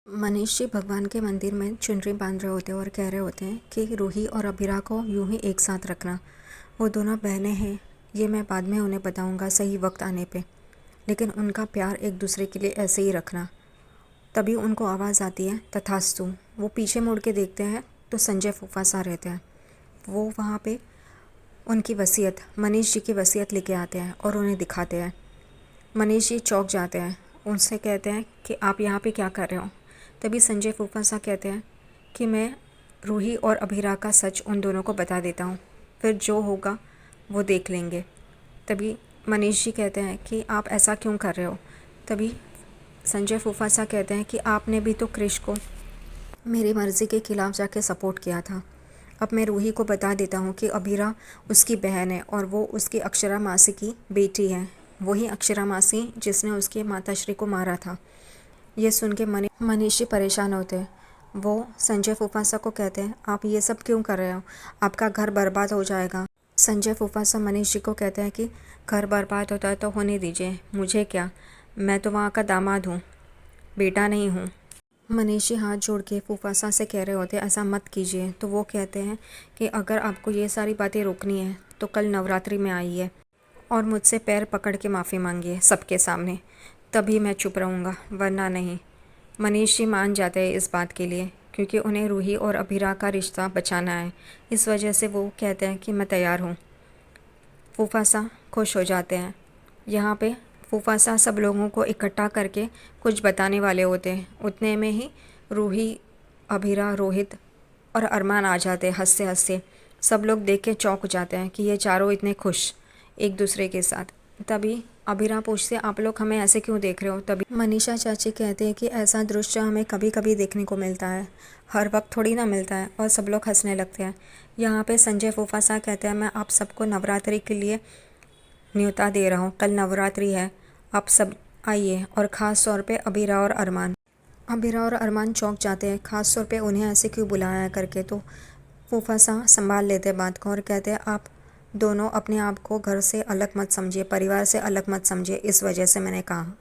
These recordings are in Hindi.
मनीष जी भगवान के मंदिर में चुनरी बांध रहे होते हैं और कह रहे होते हैं कि रूही और अबीरा को यूं ही एक साथ रखना। वो दोनों बहनें हैं, ये मैं बाद में उन्हें बताऊंगा सही वक्त आने पे, लेकिन उनका प्यार एक दूसरे के लिए ऐसे ही रखना। तभी उनको आवाज़ आती है तथास्तु। वो पीछे मुड़ के देखते हैं तो संजय फूफा सा रहते हैं। वो वहाँ पे उनकी वसीयत, मनीष जी की वसीयत लेके आते हैं और उन्हें दिखाते हैं। मनीष जी चौंक जाते हैं, उनसे कहते हैं कि आप यहाँ पे क्या कर रहे हो। तभी संजय फूफा सा कहते हैं कि मैं रूही और अभीरा का सच उन दोनों को बता देता हूँ, फिर जो होगा वो देख लेंगे। तभी मनीष जी कहते हैं कि आप ऐसा क्यों कर रहे हो। तभी संजय फूफा सा कहते हैं कि आपने भी तो क्रिश को मेरी मर्ज़ी के खिलाफ जाके सपोर्ट किया था। अब मैं रूही को बता देता हूँ कि अभीरा उसकी बहन है और वो उसकी अक्षरा मासी की बेटी है, वही अक्षरा मासी जिसने उसके माताश्री को मारा था। ये सुन के मनीष जी परेशान होते हैं। वो संजय फूफासा को कहते हैं आप ये सब क्यों कर रहे हो, आपका घर बर्बाद हो जाएगा। संजय फूफासा मनीष जी को कहते हैं कि घर बर्बाद होता है तो होने दीजिए, मुझे क्या, मैं तो वहाँ का दामाद हूँ, बेटा नहीं हूँ। मनीष जी हाथ जोड़ के फूफासा से कह रहे होते ऐसा मत कीजिए। तो वो कहते हैं कि अगर आपको ये सारी बातें रोकनी है तो कल नवरात्रि में आइए और मुझसे पैर पकड़ के माफ़ी मांगिए सबके सामने, तभी मैं चुप रहूँगा, वरना नहीं। मनीष जी मान जाते हैं इस बात के लिए, क्योंकि उन्हें रूही और अभीरा का रिश्ता बचाना है। इस वजह से वो कहते हैं कि मैं तैयार हूँ। फूफासा खुश हो जाते हैं। यहाँ पे फूफासा सब लोगों को इकट्ठा करके कुछ बताने वाले होते हैं। उतने में ही रूही, अभीरा, रोहित और अरमान आ जाते हैं हंसते हंसते। सब लोग देख के चौंक जाते हैं कि ये चारों इतने खुश एक दूसरे के साथ। तभी अभीरा पूछते आप लोग हमें ऐसे क्यों देख रहे हो। तभी मनीषा चाची कहते हैं कि ऐसा दृश्य हमें कभी कभी देखने को मिलता है, हर वक्त थोड़ी ना मिलता है। और सब लोग हंसने लगते हैं। यहाँ पे संजय फूफासा कहते हैं मैं आप सबको नवरात्रि के लिए न्योता दे रहा हूँ, कल नवरात्रि है, आप सब आइए। और ख़ास तौर पे अभीरा और अरमान चौंक जाते हैं, ख़ास तौर पे उन्हें ऐसे क्यों बुलाया है करके। तो फूफासा संभाल लेते हैं बात को और कहते हैं आप दोनों अपने आप को घर से अलग मत समझिए, परिवार से अलग मत समझिए, इस वजह से मैंने कहा।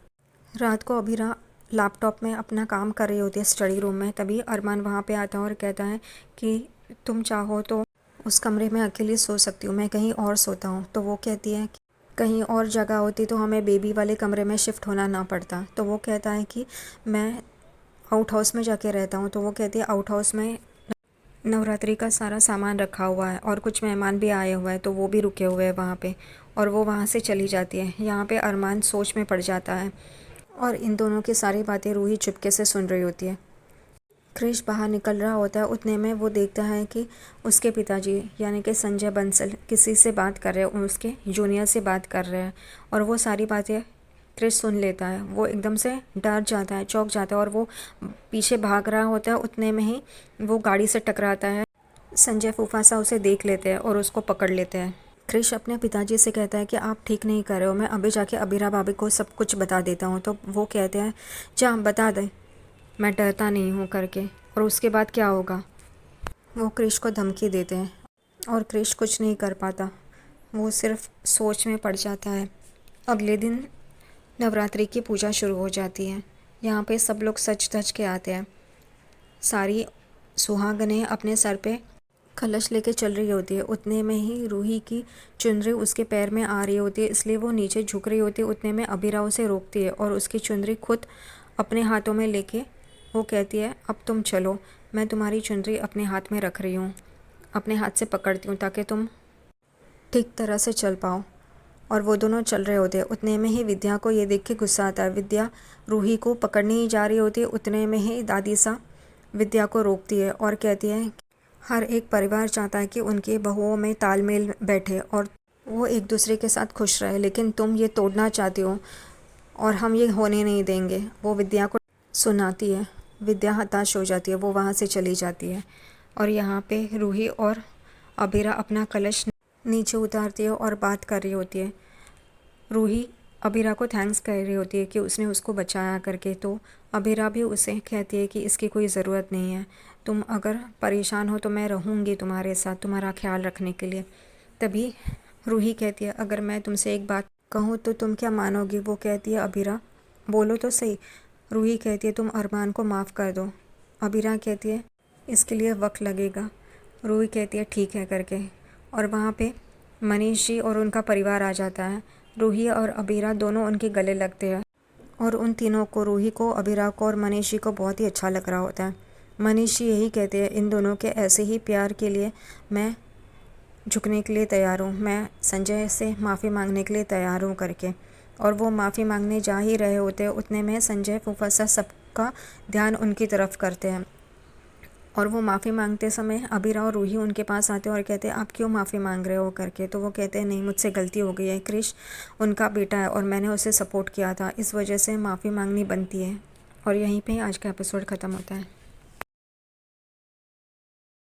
रात को अभीरा लैपटॉप में अपना काम कर रही होती है स्टडी रूम में। तभी अरमान वहाँ पे आता है और कहता है कि तुम चाहो तो उस कमरे में अकेली सो सकती हूँ, मैं कहीं और सोता हूँ। तो वो कहती है कि कहीं और जगह होती तो हमें बेबी वाले कमरे में शिफ्ट होना ना पड़ता। तो वो कहता है कि मैं आउट हाउस में जाके रहता हूँ। तो वो कहती है आउट हाउस में नवरात्रि का सारा सामान रखा हुआ है और कुछ मेहमान भी आए हुए हैं, तो वो भी रुके हुए हैं वहाँ पे। और वो वहाँ से चली जाती है। यहाँ पे अरमान सोच में पड़ जाता है और इन दोनों की सारी बातें रूही चुपके से सुन रही होती है। क्रिश बाहर निकल रहा होता है, उतने में वो देखता है कि उसके पिताजी यानी कि संजय बंसल किसी से बात कर रहे हैं, उसके जूनियर से बात कर रहे हैं। और वो सारी बातें क्रिश सुन लेता है। वो एकदम से डर जाता है, चौंक जाता है और वो पीछे भाग रहा होता है। उतने में ही वो गाड़ी से टकराता है। संजय फूफासा उसे देख लेते हैं और उसको पकड़ लेते हैं। क्रिश अपने पिताजी से कहता है कि आप ठीक नहीं कर रहे हो, मैं अभी जाके अबीरा भाभी को सब कुछ बता देता हूँ। तो वो कहते हैं जा बता दे, मैं डरता नहीं हूँ करके। और उसके बाद क्या होगा, वो क्रिश को धमकी देते हैं और क्रिश कुछ नहीं कर पाता, वो सिर्फ सोच में पड़ जाता है। अगले दिन नवरात्रि की पूजा शुरू हो जाती है। यहाँ पे सब लोग सज धज के आते हैं। सारी सुहागनें अपने सर पे कलश लेके चल रही होती है। उतने में ही रूही की चुनरी उसके पैर में आ रही होती है, इसलिए वो नीचे झुक रही होती है। उतने में अबीरा उसे रोकती है और उसकी चुनरी खुद अपने हाथों में लेके वो कहती है अब तुम चलो, मैं तुम्हारी चुनरी अपने हाथ में रख रही हूँ, अपने हाथ से पकड़ती हूँ ताकि तुम ठीक तरह से चल पाओ। और वो दोनों चल रहे होते हैं। उतने में ही विद्या को ये देख के गुस्सा आता है। विद्या रूही को पकड़ने ही जा रही होती है। उतने में ही दादी सा विद्या को रोकती है और कहती है हर एक परिवार चाहता है कि उनकी बहुओं में तालमेल बैठे और वो एक दूसरे के साथ खुश रहे, लेकिन तुम ये तोड़ना चाहती हो और हम ये होने नहीं देंगे। वो विद्या को सुनाती है। विद्या हताश हो जाती है, वो वहाँ से चली जाती है। और यहाँ पे रूही और अबीरा अपना कलश नीचे उतारती है और बात कर रही होती है। रूही अबीरा को थैंक्स कह रही होती है कि उसने उसको बचाया करके। तो अबीरा भी उसे कहती है कि इसकी कोई ज़रूरत नहीं है, तुम अगर परेशान हो तो मैं रहूँगी तुम्हारे साथ, तुम्हारा ख्याल रखने के लिए। तभी रूही कहती है अगर मैं तुमसे एक बात कहूँ तो तुम क्या मानोगी। वो कहती है अबीरा बोलो तो सही, रूही कहती है तुम अरमान को माफ़ कर दो। अबीरा कहती है इसके लिए वक्त लगेगा। रूही कहती है ठीक है करके। और वहाँ पे मनीष जी और उनका परिवार आ जाता है। रूही और अबीरा दोनों उनके गले लगते हैं और उन तीनों को, रूही को, अबीरा को और मनीष जी को बहुत ही अच्छा लग रहा होता है। मनीष जी यही कहते हैं इन दोनों के ऐसे ही प्यार के लिए मैं झुकने के लिए तैयार हूँ, मैं संजय से माफ़ी मांगने के लिए तैयार हूँ करके। और वो माफ़ी मांगने जा ही रहे होते हैं उतने में संजय फूफासा सबका ध्यान उनकी तरफ करते हैं। और वो माफ़ी मांगते समय अबीरा और रूही उनके पास आते हैं और कहते हैं आप क्यों माफ़ी मांग रहे हो करके। तो वो कहते हैं नहीं, मुझसे गलती हो गई है, क्रिश उनका बेटा है और मैंने उसे सपोर्ट किया था, इस वजह से माफ़ी मांगनी बनती है। और यहीं पे आज का एपिसोड ख़त्म होता है।